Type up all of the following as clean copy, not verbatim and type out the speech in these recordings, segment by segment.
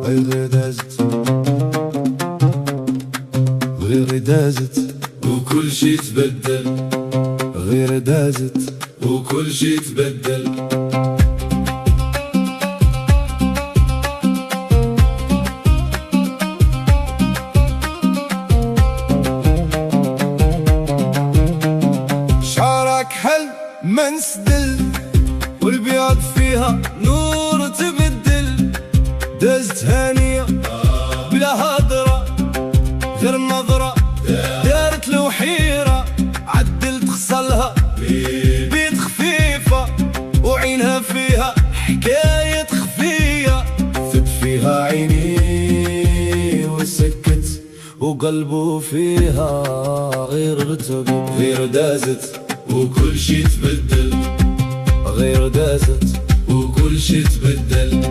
غير دازت غير دازت وكل شي تبدل، غير دازت وكل شي تبدل. شعرك حل منسدل والبياض فيها نور تبدل، دازت هانية بلا هضرة غير نظرة دارت له حيرة، عدلت خصلها بيد خفيفة وعينها فيها حكاية خفية، ثب فيها عيني وسكت وقلبه فيها غير رتب. غير دازت وكل شي تبدل، غير دازت وكل شي تبدل.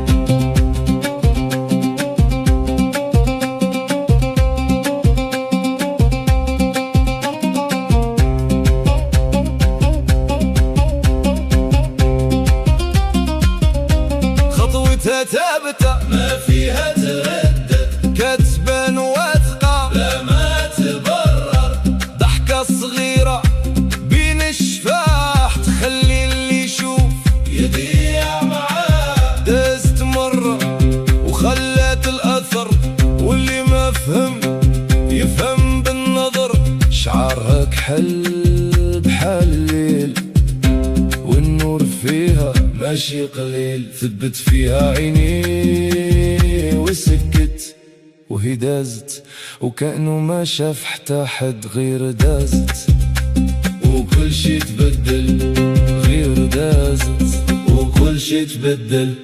خطوتها ثابتة ما فيها تردد، كتبان واثقة لا ما تبرر. ضحكة صغيرة بين الشفاح تخلي اللي يشوف يضيع معاه. دازت مرة وخلات الأثر، واللي ما فهم يفهم بالنظر. شعرها كحل بحال الليل والنور فيها ماشي قليل، ثبت فيها عيني وسكت وهي دازت وكأنه ما شاف حتى حد. غير دازت وكل شي تبدل، غير دازت وكل شي تبدل.